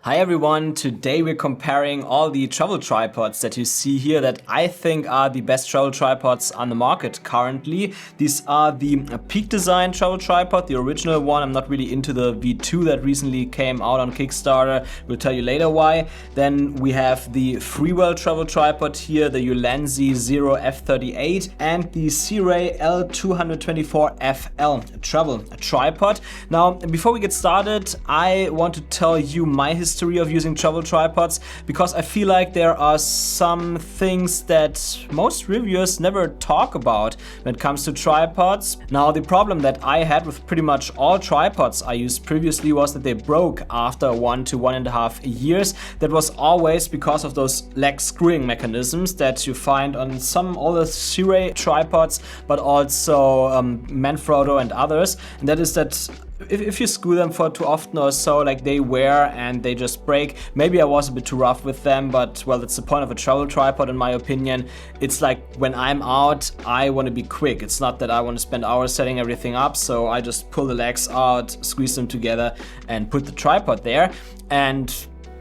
Hi everyone, today we're comparing all the travel tripods that you see here that I think are the best travel tripods on the market currently. These are the Peak Design travel tripod, the original one. I'm not really into the V2 that recently came out on Kickstarter. We'll tell you later why. Then we have the Freewell travel tripod here, the Ulanzi Zero F38 and the Sirui L224FL travel tripod. Now, before we get started, I want to tell you my history of using travel tripods because I feel like there are some things that most reviewers never talk about when it comes to tripods. Now, the problem that I had with pretty much all tripods I used previously was that they broke after 1 to 1.5 years. That was always because of those leg screwing mechanisms that you find on some older Sirui tripods, but also Manfrotto and others. And that is that if you screw them for too often or so, like they wear and they just break. Maybe I was a bit too rough with them, but well, that's the point of a travel tripod in my opinion. It's like when I'm out, I want to be quick. It's not that I want to spend hours setting everything up, so I just pull the legs out, squeeze them together and put the tripod there. And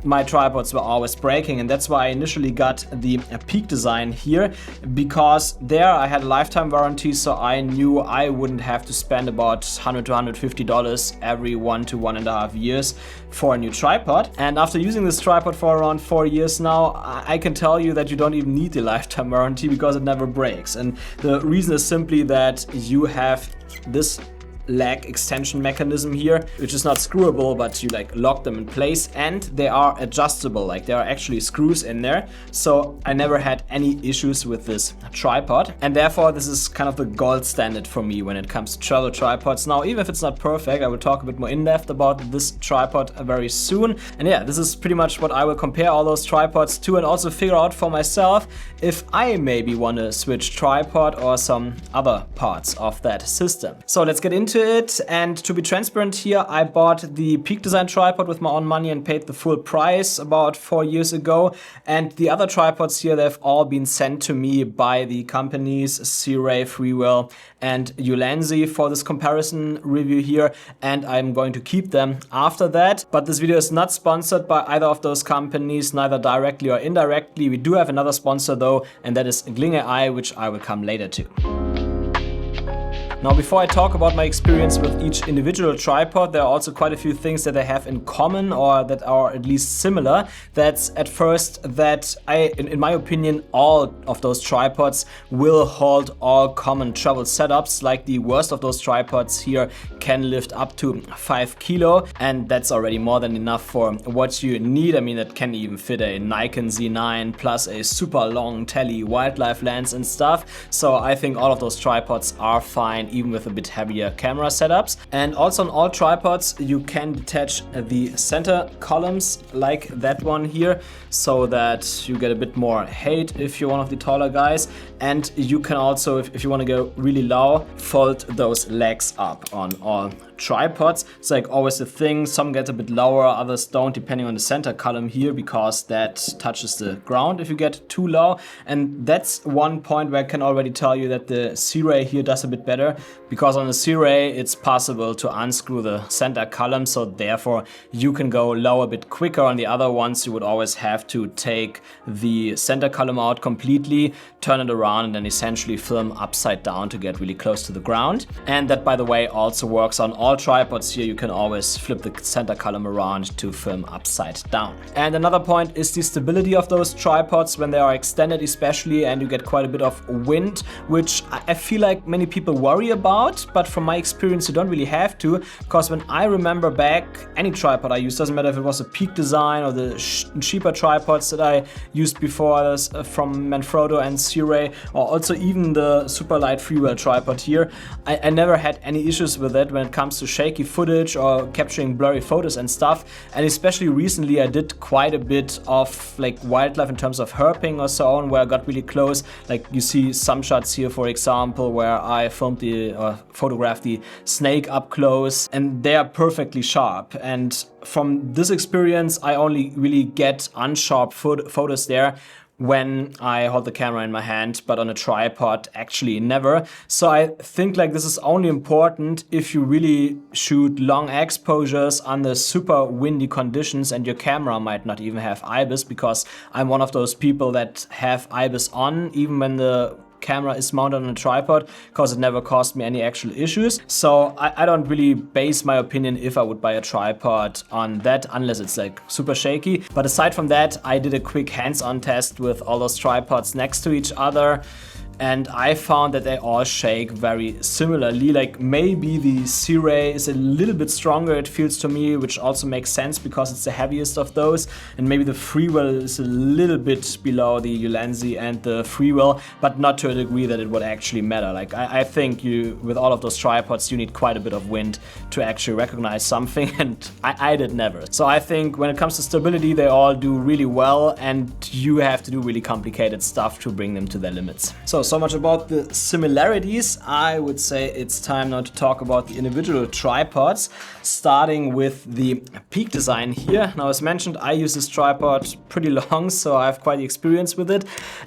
my tripods were always breaking, and that's why I initially got the Peak Design here, because there I had a lifetime warranty, so I knew I wouldn't have to spend about $100 to $150 every 1 to 1.5 years for a new tripod. And after using this tripod for around 4 years now, I can tell you that you don't even need the lifetime warranty because it never breaks. And the reason is simply that you have this leg extension mechanism here, which is not screwable, but you like lock them in place, and they are adjustable, like there are actually screws in there. So I never had any issues with this tripod, and therefore this is kind of the gold standard for me when it comes to travel tripods. Now, even if it's not perfect, I will talk a bit more in depth about this tripod very soon. And yeah, this is pretty much what I will compare all those tripods to, and also figure out for myself if I maybe want to switch tripod or some other parts of that system. So let's get into it. And to be transparent here, I bought the Peak Design tripod with my own money and paid the full price about 4 years ago. And the other tripods here, they've all been sent to me by the companies Sirui, Freewell and Ulanzi for this comparison review here, and I'm going to keep them after that. But this video is not sponsored by either of those companies, neither directly or indirectly. We do have another sponsor though, and that is Gling AI, which I will come later to. Now, before I talk about my experience with each individual tripod, there are also quite a few things that they have in common, or that are at least similar. That's at first that in my opinion, all of those tripods will hold all common travel setups. Like the worst of those tripods here can lift up to 5 kilo, and that's already more than enough for what you need. I mean, that can even fit a Nikon Z9 plus a super long tele wildlife lens and stuff. So I think all of those tripods are fine, even with a bit heavier camera setups. And also on all tripods, you can detach the center columns like that one here, so that you get a bit more height if you're one of the taller guys. And you can also, if you want to go really low, fold those legs up on all tripods. It's like always the thing, some get a bit lower, others don't, depending on the center column here, because that touches the ground if you get too low. And that's one point where I can already tell you that the Sirui here does a bit better, because on the Sirui it's possible to unscrew the center column, so therefore you can go low a bit quicker. On the other ones, you would always have to take the center column out completely, turn it around, and then essentially film upside down to get really close to the ground. And that, by the way, also works on all tripods here. You can always flip the center column around to film upside down. And another point is the stability of those tripods when they are extended, especially, and you get quite a bit of wind, which I feel like many people worry about, but from my experience you don't really have to, because when I remember back, any tripod I used, doesn't matter if it was a Peak Design or the cheaper tripods that I used before from Manfrotto and Sirui, or also even the super light Freewell tripod here, I never had any issues with it when it comes to shaky footage or capturing blurry photos and stuff. And especially recently I did quite a bit of like wildlife in terms of herping or so on, where I got really close. Like you see some shots here, for example, where I photographed the snake up close, and they are perfectly sharp. And from this experience, I only really get unsharp photos there when I hold the camera in my hand, but on a tripod, actually never. So I think like this is only important if you really shoot long exposures under super windy conditions and your camera might not even have IBIS, because I'm one of those people that have IBIS on even when the camera is mounted on a tripod, because it never caused me any actual issues. So I don't really base my opinion if I would buy a tripod on that, unless it's like super shaky. But aside from that, I did a quick hands-on test with all those tripods next to each other, and I found that they all shake very similarly. Like maybe the Sirui is a little bit stronger, it feels to me, which also makes sense because it's the heaviest of those. And maybe the Freewell is a little bit below the Ulanzi and the Freewell, but not to a degree that it would actually matter. Like I think with all of those tripods, you need quite a bit of wind to actually recognize something, and I did never. So I think when it comes to stability, they all do really well, and you have to do really complicated stuff to bring them to their limits. So much about the similarities. I would say it's time now to talk about the individual tripods, starting with the Peak design here. Now, as mentioned, I use this tripod pretty long, so I have quite the experience with it.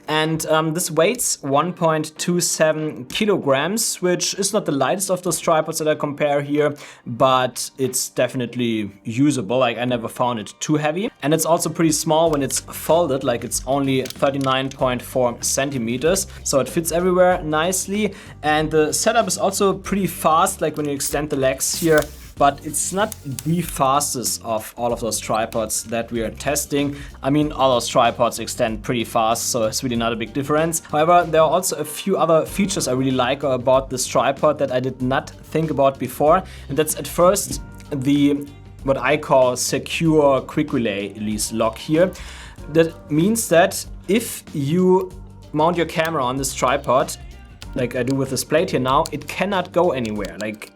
And this weighs 1.27 kilograms, which is not the lightest of those tripods that I compare here, but it's definitely usable. Like I never found it too heavy. And it's also pretty small when it's folded, like it's only 39.4 centimeters. So it fits everywhere nicely. And the setup is also pretty fast, like when you extend the legs here. But it's not the fastest of all of those tripods that we are testing. I mean, all those tripods extend pretty fast, so it's really not a big difference. However, there are also a few other features I really like about this tripod that I did not think about before. And that's at first the what I call secure quick release lock here. That means that if you mount your camera on this tripod, like I do with this plate here now, it cannot go anywhere. Like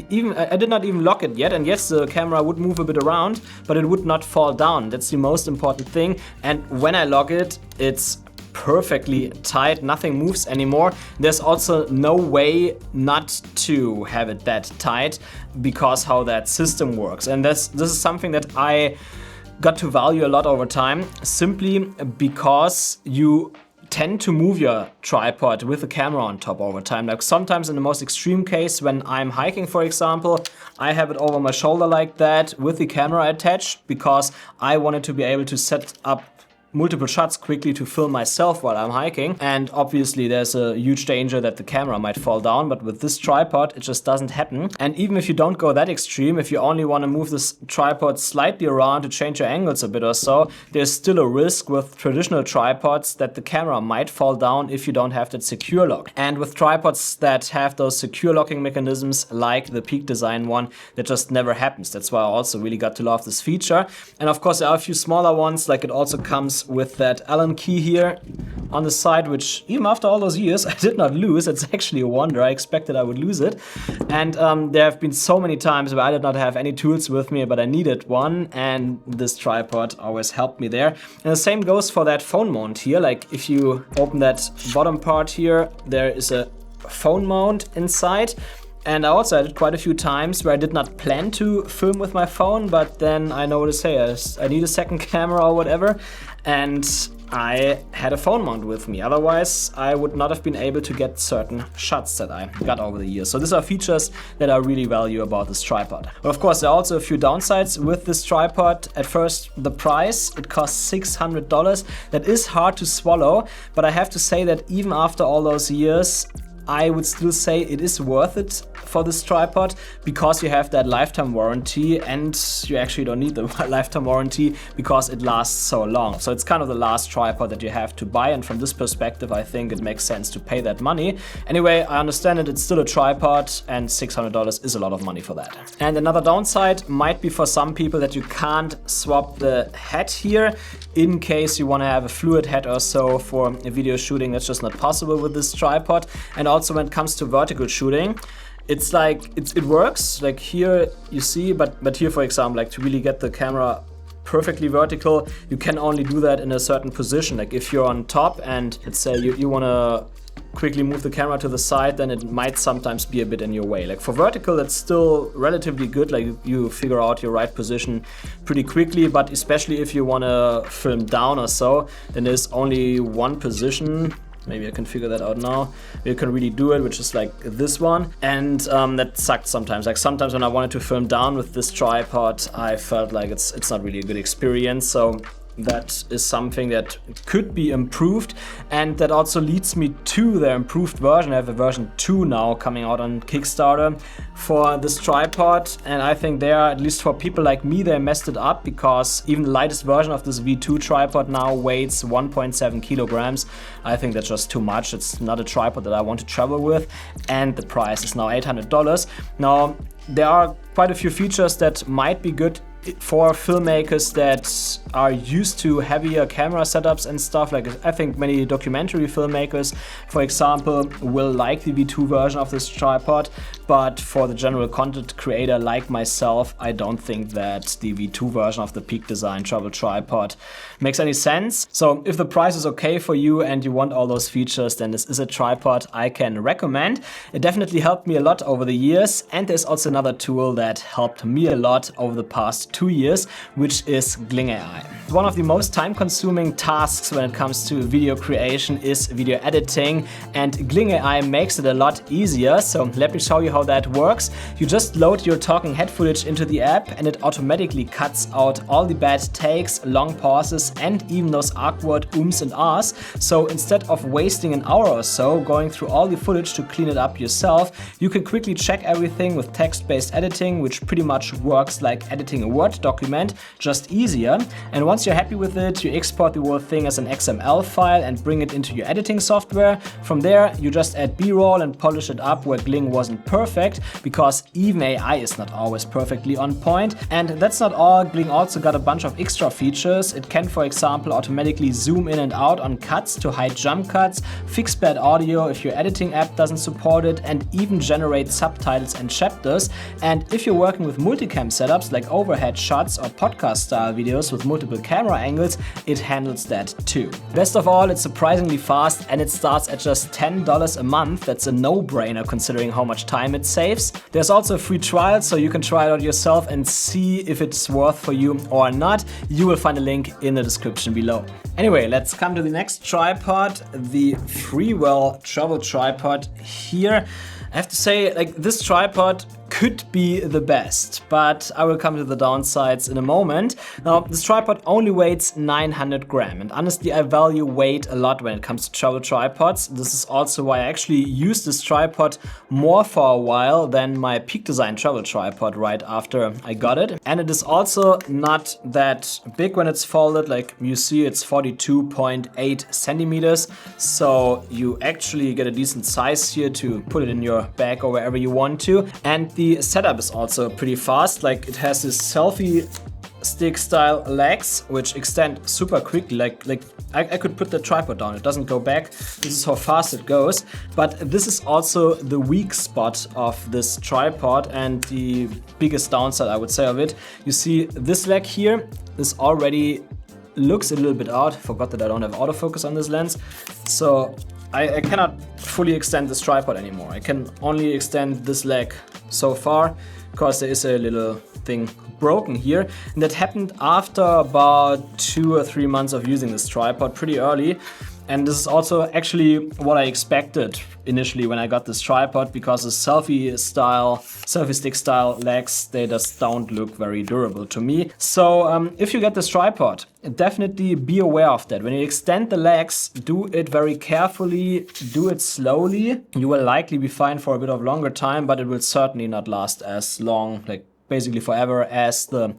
even I did not even lock it yet, and yes, the camera would move a bit around, but it would not fall down. That's the most important thing. And when I lock it, it's perfectly tight, nothing moves anymore. There's also no way not to have it that tight because how that system works. And this is something that I got to value a lot over time, simply because you tend to move your tripod with the camera on top over time. Like sometimes in the most extreme case, when I'm hiking, for example, I have it over my shoulder like that with the camera attached because I wanted to be able to set up multiple shots quickly to film myself while I'm hiking. And obviously there's a huge danger that the camera might fall down, but with this tripod it just doesn't happen. And even if you don't go that extreme, if you only want to move this tripod slightly around to change your angles a bit or so, there's still a risk with traditional tripods that the camera might fall down if you don't have that secure lock. And with tripods that have those secure locking mechanisms like the Peak design one, that just never happens. That's why I also really got to love this feature. And of course there are a few smaller ones, like it also comes with that Allen key here on the side, which even after all those years I did not lose. It's actually a wonder. I expected I would lose it. And there have been so many times where I did not have any tools with me, but I needed one, and this tripod always helped me there. And the same goes for that phone mount here. Like if you open that bottom part here, there is a phone mount inside. And I also had it quite a few times where I did not plan to film with my phone, but then I noticed, hey, I need a second camera or whatever, and I had a phone mount with me. Otherwise, I would not have been able to get certain shots that I got over the years. So these are features that I really value about this tripod. But of course, there are also a few downsides with this tripod. At first, the price, it costs $600. That is hard to swallow, but I have to say that even after all those years, I would still say it is worth it for this tripod because you have that lifetime warranty, and you actually don't need the lifetime warranty because it lasts so long. So it's kind of the last tripod that you have to buy, and from this perspective I think it makes sense to pay that money. Anyway, I understand it, it's still a tripod, and $600 is a lot of money for that. And another downside might be for some people that you can't swap the head here in case you want to have a fluid head or so for a video shooting. That's just not possible with this tripod. And also when it comes to vertical shooting, it's like it works, like here you see, but here for example, like to really get the camera perfectly vertical, you can only do that in a certain position. Like if you're on top and let's say you want to quickly move the camera to the side, then it might sometimes be a bit in your way. Like for vertical, it's still relatively good, like you figure out your right position pretty quickly, but especially if you want to film down or so, then there's only one position. Maybe I can figure that out now. You can really do it, which is like this one. And that sucked sometimes. Like sometimes when I wanted to film down with this tripod, I felt like it's not really a good experience. So that is something that could be improved, and that also leads me to the improved version. I have a version 2 now coming out on Kickstarter for this tripod, and I think there, at least for people like me, they messed it up, because even the lightest version of this V2 tripod now weighs 1.7 kilograms. I think that's just too much. It's not a tripod that I want to travel with, and the price is now $800. Now, there are quite a few features that might be good for filmmakers that are used to heavier camera setups and stuff. Like I think many documentary filmmakers, for example, will like the V2 version of this tripod, but for the general content creator like myself, I don't think that the V2 version of the Peak Design travel tripod makes any sense. So if the price is okay for you and you want all those features, then this is a tripod I can recommend. It definitely helped me a lot over the years, and there's also another tool that helped me a lot over the past 2 years, which is Gling AI. One of the most time-consuming tasks when it comes to video creation is video editing, and Gling AI makes it a lot easier. So let me show you how that works. You just load your talking head footage into the app, and it automatically cuts out all the bad takes, long pauses, and even those awkward ums and ahs. So instead of wasting an hour or so going through all the footage to clean it up yourself, you can quickly check everything with text-based editing, which pretty much works like editing a Word document, just easier. And once you're happy with it, you export the whole thing as an XML file and bring it into your editing software. From there, you just add B-roll and polish it up where Gling wasn't perfect, because even AI is not always perfectly on point. And that's not all. Gling also got a bunch of extra features. It can, for example, automatically zoom in and out on cuts to hide jump cuts, fix bad audio if your editing app doesn't support it, and even generate subtitles and chapters. And if you're working with multicam setups like overhead shots or podcast style videos with multiple camera angles, it handles that too. Best of all, it's surprisingly fast, and it starts at just $10 a month. That's a no-brainer considering how much time it saves. There's also a free trial, so you can try it out yourself and see if it's worth for you or not. You will find a link in the description below. Anyway, let's come to the next tripod, the Freewell travel tripod here. I have to say, like, this tripod could be the best, but I will come to the downsides in a moment. Now, this tripod only weighs 900 grams, and honestly, I value weight a lot when it comes to travel tripods. This is also why I actually used this tripod more for a while than my Peak Design travel tripod right after I got it. And it is also not that big when it's folded. Like you see, it's 42.8 centimeters. So you actually get a decent size here to put it in your bag or wherever you want to. And the setup is also pretty fast. Like it has this selfie stick style legs which extend super quickly. Like I could put the tripod down, it doesn't go back. This is how fast it goes. But this is also the weak spot of this tripod and the biggest downside, I would say, of it. You see this leg here, this already looks a little bit out. Forgot that I don't have autofocus on this lens. So I cannot fully extend this tripod anymore. I can only extend this leg so far because there is a little thing broken here. And that happened after about 2 or 3 months of using this tripod, pretty early. And this is also actually what I expected initially when I got this tripod, because the selfie stick style legs, they just don't look very durable to me. So if you get this tripod, definitely be aware of that. When you extend the legs, do it very carefully, do it slowly. You will likely be fine for a bit of longer time, but it will certainly not last as long, like basically forever, as the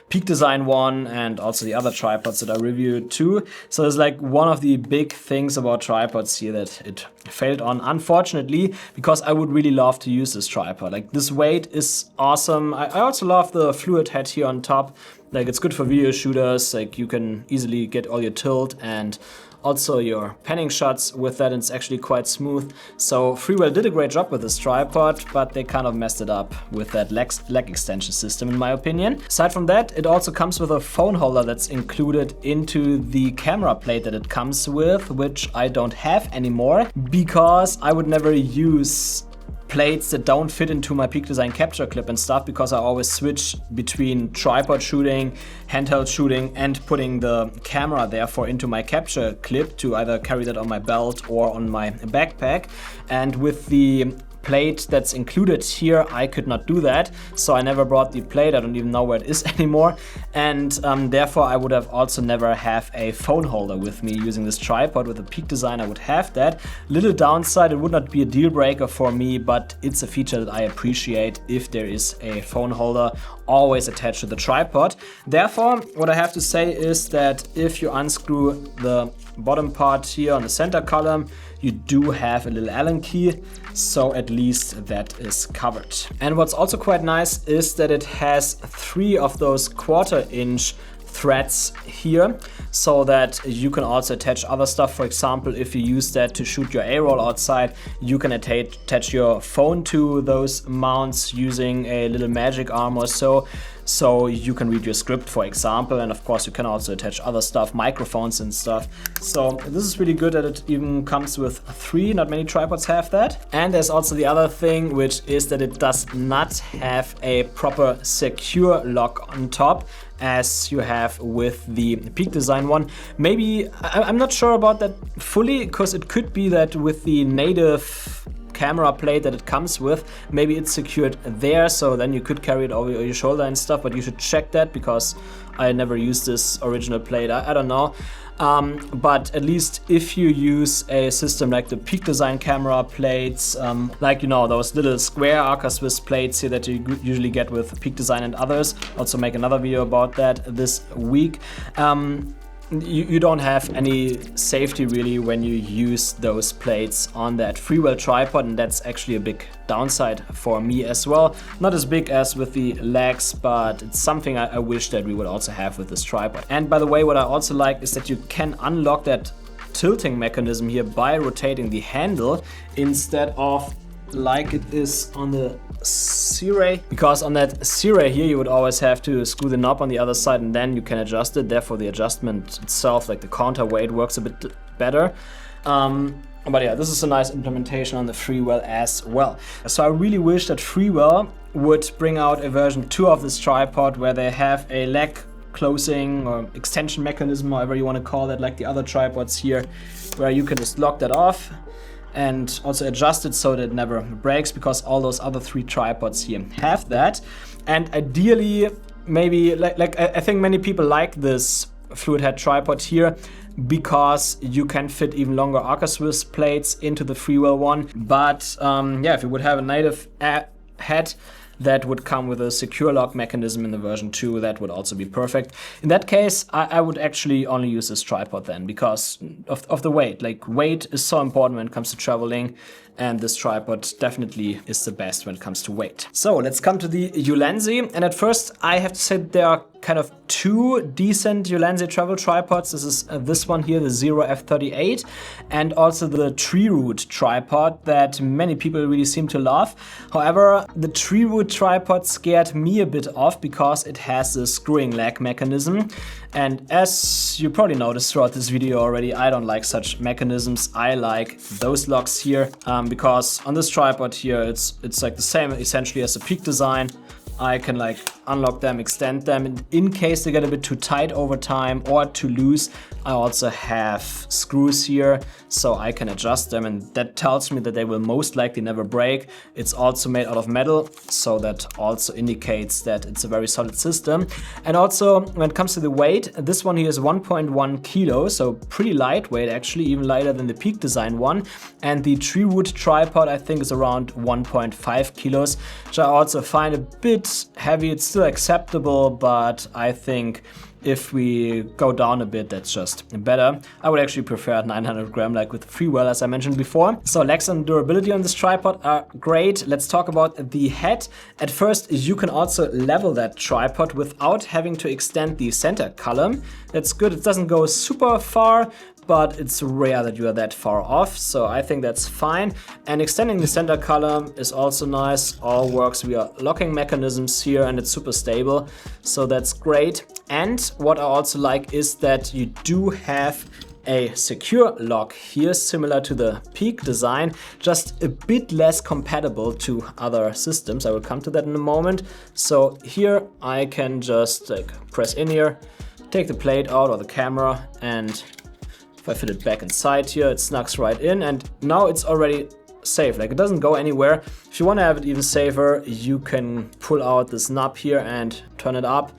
Peak Design one and also the other tripods that I reviewed too. So it's like one of the big things about tripods here that it failed on, unfortunately, because I would really love to use this tripod. Like this weight is awesome. I also love the fluid head here on top. Like it's good for video shooters. Like you can easily get all your tilt and Also your panning shots with that, and it's actually quite smooth. So Freewell did a great job with this tripod, but they kind of messed it up with that leg extension system, in my opinion. Aside from that, it also comes with a phone holder that's included into the camera plate that it comes with, which I don't have anymore because I would never use plates that don't fit into my Peak Design capture clip and stuff, because I always switch between tripod shooting, handheld shooting, and putting the camera therefore into my capture clip to either carry that on my belt or on my backpack. And with the plate that's included here, I could not do that, so I never brought the plate. I don't even know where it is anymore, and therefore I would have also never have a phone holder with me using this tripod. With the Peak Design I would have that. Little downside, it would not be a deal breaker for me, but it's a feature that I appreciate if there is a phone holder always attached to the tripod. Therefore, what I have to say is that if you unscrew the bottom part here on the center column, you do have a little Allen key, so at least that is covered. And what's also quite nice is that it has 3 of those 1/4 inch threads here, so that you can also attach other stuff. For example, if you use that to shoot your A-roll outside, you can attach your phone to those mounts using a little magic arm or so you can read your script, for example. And of course you can also attach other stuff, microphones and stuff. So this is really good that it even comes with 3. Not many tripods have that. And there's also the other thing, which is that it does not have a proper secure lock on top as you have with the Peak Design one. Maybe, I'm not sure about that fully, because it could be that with the native camera plate that it comes with, maybe it's secured there, so then you could carry it over your shoulder and stuff, but you should check that because I never used this original plate. I don't know. But at least if you use a system like the Peak Design camera plates, like, you know, those little square Arca Swiss plates here that you usually get with Peak Design and others, also make another video about that this week. You don't have any safety really when you use those plates on that Freewell tripod, and that's actually a big downside for me as well. Not as big as with the legs, but it's something I wish that we would also have with this tripod. And by the way, what I also like is that you can unlock that tilting mechanism here by rotating the handle instead of like it is on the Sirui, because on that Sirui here you would always have to screw the knob on the other side and then you can adjust it. Therefore the adjustment itself, like the counterweight, works a bit better. But yeah, this is a nice implementation on the Freewell as well. So I really wish that Freewell would bring out a version 2 of this tripod where they have a leg closing or extension mechanism, however you want to call it, like the other tripods here, where you can just lock that off and also adjust it so that it never breaks, because all those other 3 tripods here have that. And ideally, maybe like I think many people like this fluid head tripod here because you can fit even longer Arca Swiss plates into the Freewell one. But yeah, if you would have a native head that would come with a secure lock mechanism in the version 2, that would also be perfect. In that case, I would actually only use this tripod then because of the weight. Like, weight is so important when it comes to traveling, and this tripod definitely is the best when it comes to weight. So let's come to the Ulanzi. And at first I have to say there are kind of 2 decent Ulanzi travel tripods. This is this one here, the Zero F38, and also the Tree Root tripod that many people really seem to love. However, the Tree Root tripod scared me a bit off because it has a screwing leg mechanism. And as you probably noticed throughout this video already, I don't like such mechanisms. I like those locks here because on this tripod here, it's like the same essentially as a Peak Design. I can like unlock them, extend them, and in case they get a bit too tight over time or too loose, I also have screws here so I can adjust them, and that tells me that they will most likely never break. It's also made out of metal, so that also indicates that it's a very solid system. And also when it comes to the weight, this one here is 1.1 kilos, so pretty lightweight actually, even lighter than the Peak Design one. And the Tree Root tripod I think is around 1.5 kilos, which I also find a bit heavy. It's still acceptable, but I think if we go down a bit, that's just better. I would actually prefer 900 gram like with Freewell, as I mentioned before. So legs and durability on this tripod are great. Let's talk about the head. At first, you can also level that tripod without having to extend the center column. That's good. It doesn't go super far, but it's rare that you are that far off, so I think that's fine. And extending the center column is also nice. All works via locking mechanisms here, and it's super stable, so that's great. And what I also like is that you do have a secure lock here, similar to the Peak design, just a bit less compatible to other systems. I will come to that in a moment. So here I can just press in here, take the plate out or the camera, and if I fit it back inside here, it snugs right in, and now it's already safe. Like, it doesn't go anywhere. If you want to have it even safer, you can pull out this knob here and turn it up,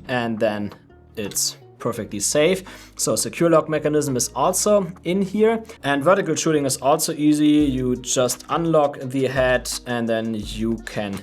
and then it's perfectly safe. So secure lock mechanism is also in here, and vertical shooting is also easy. You just unlock the head and then you can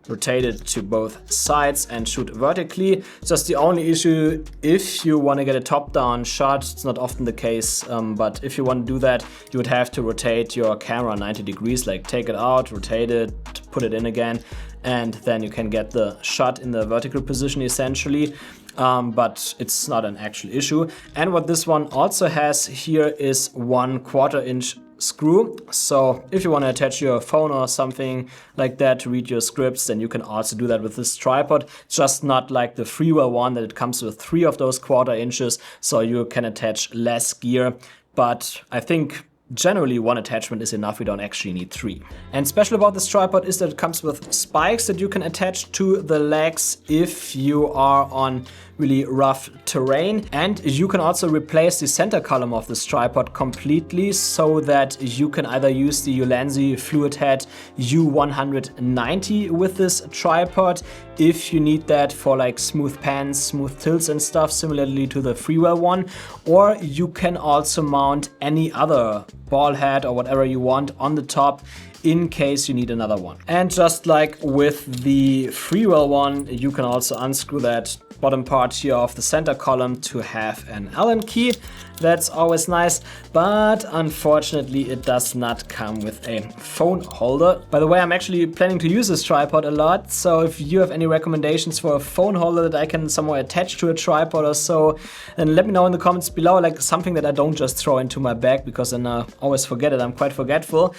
rotate it to both sides and shoot vertically. Just the only issue, if you want to get a top-down shot, it's not often the case, but if you want to do that, you would have to rotate your camera 90 degrees, like take it out, rotate it, put it in again, and then you can get the shot in the vertical position essentially. But it's not an actual issue. And what this one also has here is 1/4 inch screw. So if you want to attach your phone or something like that to read your scripts, then you can also do that with this tripod. Just not like the Freewell one, that it comes with 3 of those 1/4 inches, so you can attach less gear. But I think generally 1 attachment is enough, we don't actually need 3. And special about this tripod is that it comes with spikes that you can attach to the legs if you are on really rough terrain. And you can also replace the center column of this tripod completely, so that you can either use the Ulanzi fluid head U190 with this tripod if you need that for like smooth pans, smooth tilts and stuff, similarly to the Freewell one. Or you can also mount any other ball head or whatever you want on the top in case you need another one. And just like with the Freewell one, you can also unscrew that bottom part here of the center column to have an Allen key. That's always nice, but unfortunately it does not come with a phone holder. By the way, I'm actually planning to use this tripod a lot, so if you have any recommendations for a phone holder that I can somewhere attach to a tripod or so, then let me know in the comments below, like something that I don't just throw into my bag, because then I always forget it. I'm quite forgetful,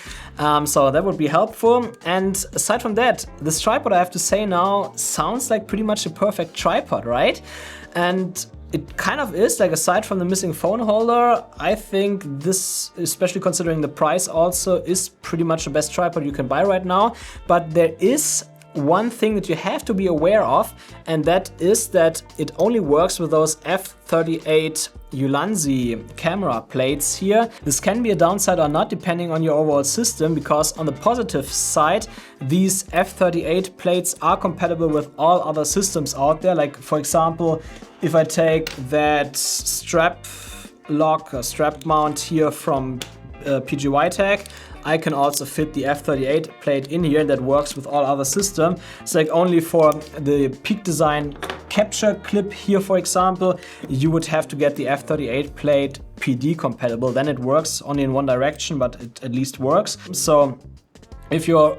so that would be helpful. And aside from that, this tripod, I have to say now, sounds like pretty much a perfect tripod, right? And it kind of is, like, aside from the missing phone holder, I think this, especially considering the price also, is pretty much the best tripod you can buy right now. But there is one thing that you have to be aware of, and that is that it only works with those f/38 Ulanzi camera plates here. This can be a downside or not, depending on your overall system, because on the positive side, these f/38 plates are compatible with all other systems out there. Like, for example, if I take that strap lock or strap mount here from PGY Tech, I can also fit the f/38 plate in here, and that works with all other systems. It's like only for the Peak design capture clip here, for example, you would have to get the f/38 plate PD compatible. Then it works only in one direction, but it at least works. So if you're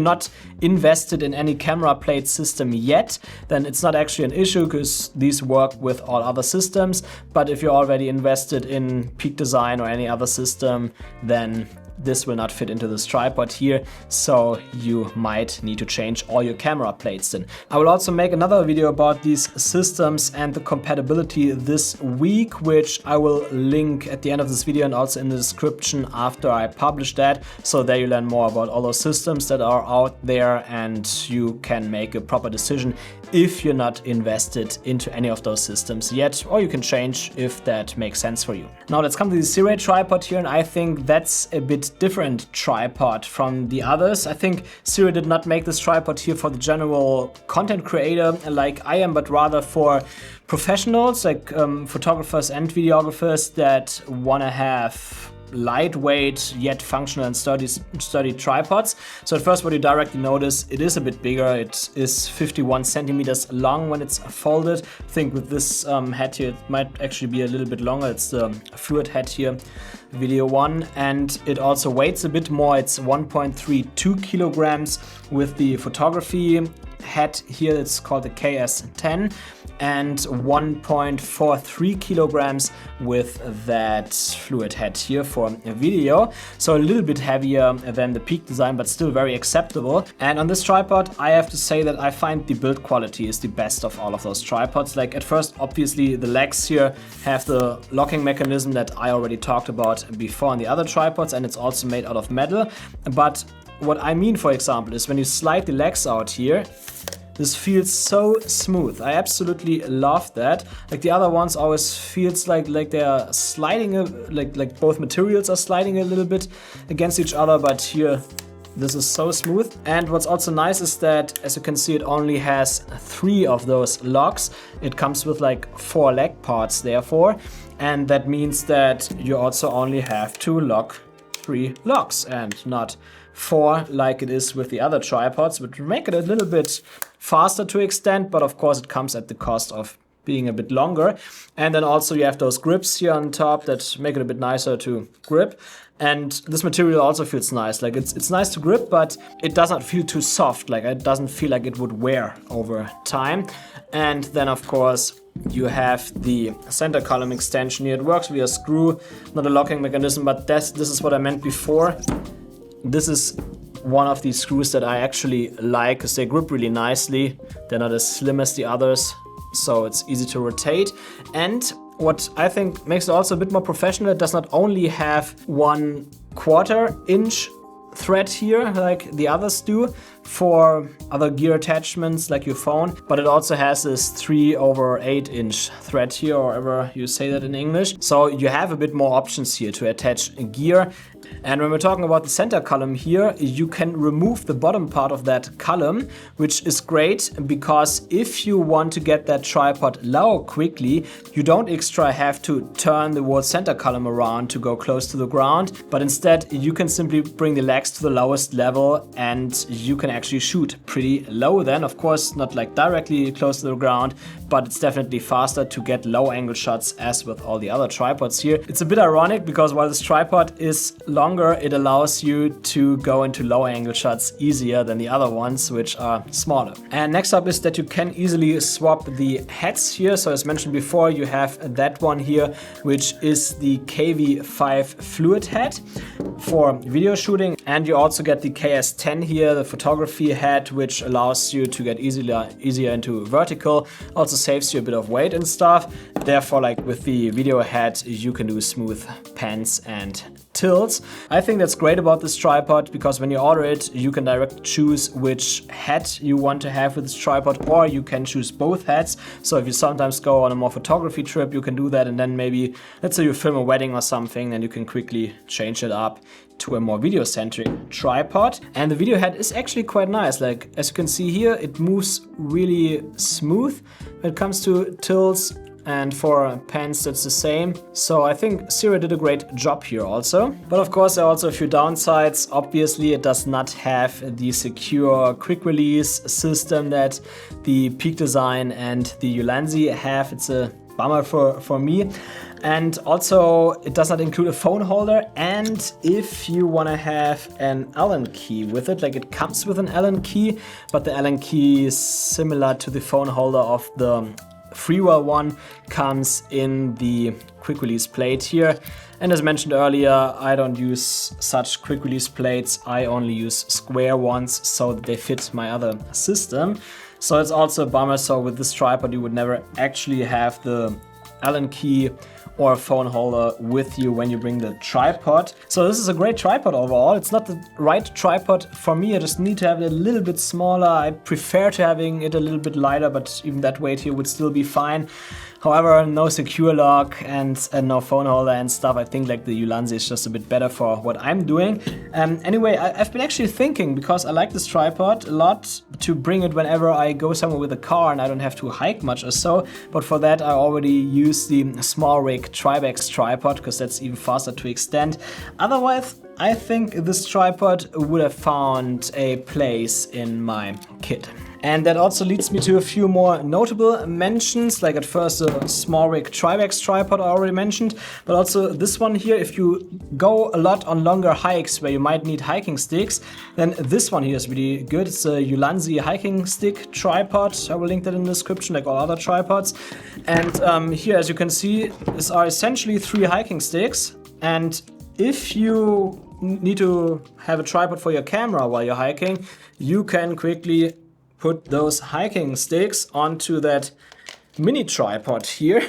not invested in any camera plate system yet, then it's not actually an issue, because these work with all other systems. But if you're already invested in Peak design or any other system, then this will not fit into this tripod here, so you might need to change all your camera plates then. I will also make another video about these systems and the compatibility this week, which I will link at the end of this video and also in the description after I publish that. So there you learn more about all those systems that are out there, and you can make a proper decision if you're not invested into any of those systems yet, or you can change if that makes sense for you. Now let's come to the Sirui tripod here, and I think that's a bit different tripod from the others. I think Sirui did not make this tripod here for the general content creator like I am, but rather for professionals like photographers and videographers that want to have lightweight yet functional and sturdy tripods. So at first, what you directly notice, it is a bit bigger. It is 51 centimeters long when it's folded. I think with this head here, it might actually be a little bit longer. It's the fluid head here, video 1, and it also weighs a bit more. It's 1.32 kilograms with the photography head here, it's called the KS10, and 1.43 kilograms with that fluid head here for a video. So a little bit heavier than the Peak design, but still very acceptable. And on this tripod, I have to say that I find the build quality is the best of all of those tripods. Like at first, obviously the legs here have the locking mechanism that I already talked about before on the other tripods, and it's also made out of metal. But what I mean, for example, is when you slide the legs out here, this feels so smooth. I absolutely love that. Like the other ones always feels like they are sliding, like both materials are sliding a little bit against each other, but here this is so smooth. And what's also nice is that, as you can see, it only has 3 of those locks. It comes with like 4 leg parts therefore, and that means that you also only have to lock 3 locks and not 4 like it is with the other tripods, which make it a little bit faster to extend, but of course it comes at the cost of being a bit longer. And then also you have those grips here on top that make it a bit nicer to grip. And this material also feels nice. Like it's nice to grip, but it does not feel too soft. Like it doesn't feel like it would wear over time. And then of course you have the center column extension here. It works via screw, not a locking mechanism, but this is what I meant before. This is one of these screws that I actually like because they grip really nicely. They're not as slim as the others, so it's easy to rotate. And what I think makes it also a bit more professional, it does not only have 1/4 inch thread here like the others do for other gear attachments like your phone, but it also has this 3/8 inch thread here, or however you say that in English. So you have a bit more options here to attach gear. And when we're talking about the center column here, you can remove the bottom part of that column, which is great because if you want to get that tripod low quickly, you don't extra have to turn the whole center column around to go close to the ground, but instead you can simply bring the legs to the lowest level and you can actually shoot pretty low then. Of course, not like directly close to the ground, but it's definitely faster to get low angle shots as with all the other tripods here. It's a bit ironic because while this tripod is longer, it allows you to go into low angle shots easier than the other ones, which are smaller. And next up is that you can easily swap the heads here. So as mentioned before, you have that one here, which is the KV5 fluid head for video shooting. And you also get the KS10 here, the photography head, which allows you to get easier into vertical. Also saves you a bit of weight and stuff. Therefore, like with the video head, you can do smooth pans and tilts. I think that's great about this tripod because when you order it, you can directly choose which head you want to have with this tripod, or you can choose both heads. So if you sometimes go on a more photography trip, you can do that, and then maybe, let's say you film a wedding or something, then you can quickly change it up to a more video-centric tripod. And the video head is actually quite nice. Like, as you can see here, it moves really smooth when it comes to tilts, and for pans that's the same. So I think Sirui did a great job here also. But of course there are also a few downsides. Obviously it does not have the secure quick release system that the Peak design and the Ulanzi have. It's a bummer for me. And also it does not include a phone holder, and if you want to have an Allen key with it, like it comes with an Allen key, but the Allen key is similar to the phone holder of the Freewell one, comes in the quick release plate here. And as mentioned earlier, I don't use such quick release plates. I only use square ones so that they fit my other system. So it's also a bummer. So with this tripod, you would never actually have the Allen key or a phone holder with you when you bring the tripod. So this is a great tripod overall. It's not the right tripod for me. I just need to have it a little bit smaller. I prefer to having it a little bit lighter, but even that weight here would still be fine. However, no secure lock and no phone holder and stuff. I think like the Ulanzi is just a bit better for what I'm doing. Anyway, I've been actually thinking, because I like this tripod a lot, to bring it whenever I go somewhere with a car and I don't have to hike much or so. But for that, I already use the small rig Tribex tripod, because that's even faster to extend. Otherwise, I think this tripod would have found a place in my kit. And that also leads me to a few more notable mentions, like at first the small rig Trivex tripod I already mentioned, but also this one here. If you go a lot on longer hikes where you might need hiking sticks, then this one here is really good. It's a Ulanzi hiking stick tripod. I will link that in the description, like all other tripods. And here, as you can see, these are essentially 3 hiking sticks. And if you need to have a tripod for your camera while you're hiking, you can quickly put those hiking sticks onto that mini tripod here.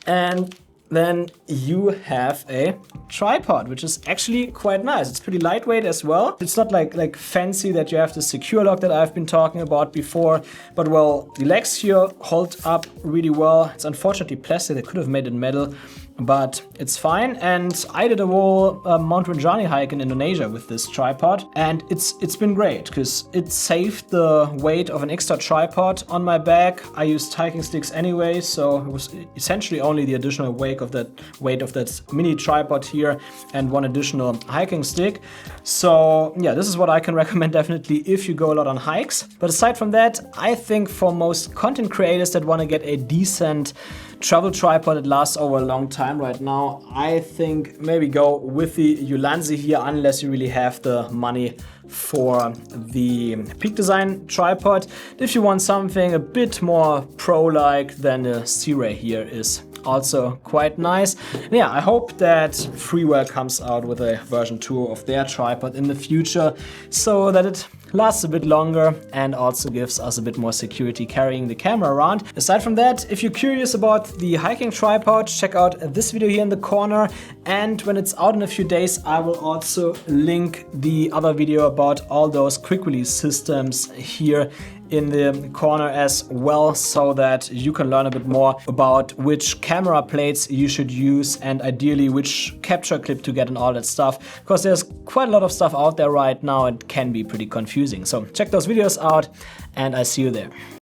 And then you have a tripod, which is actually quite nice. It's pretty lightweight as well. It's not like fancy that you have the secure lock that I've been talking about before, but well, the legs here hold up really well. It's unfortunately plastic. They could have made it metal, but it's fine. And I did a whole Mount Rinjani hike in Indonesia with this tripod, and it's been great because it saved the weight of an extra tripod on my back. I used hiking sticks anyway, so it was essentially only the additional weight of that mini tripod here and one additional hiking stick. So yeah, this is what I can recommend definitely if you go a lot on hikes. But aside from that, I think for most content creators that want to get a decent travel tripod that lasts over a long time right now, I think maybe go with the Ulanzi here, unless you really have the money for the Peak Design tripod. If you want something a bit more pro-like, then the Sirui here is also quite nice. And yeah, I hope that Freewell comes out with a version 2 of their tripod in the future, so that it lasts a bit longer and also gives us a bit more security carrying the camera around. Aside from that, if you're curious about the hiking tripod, check out this video here in the corner. And when it's out in a few days, I will also link the other video about all those quick release systems here in the corner as well, so that you can learn a bit more about which camera plates you should use and ideally which capture clip to get and all that stuff, because there's quite a lot of stuff out there right now. It can be pretty confusing. So check those videos out and I see you there.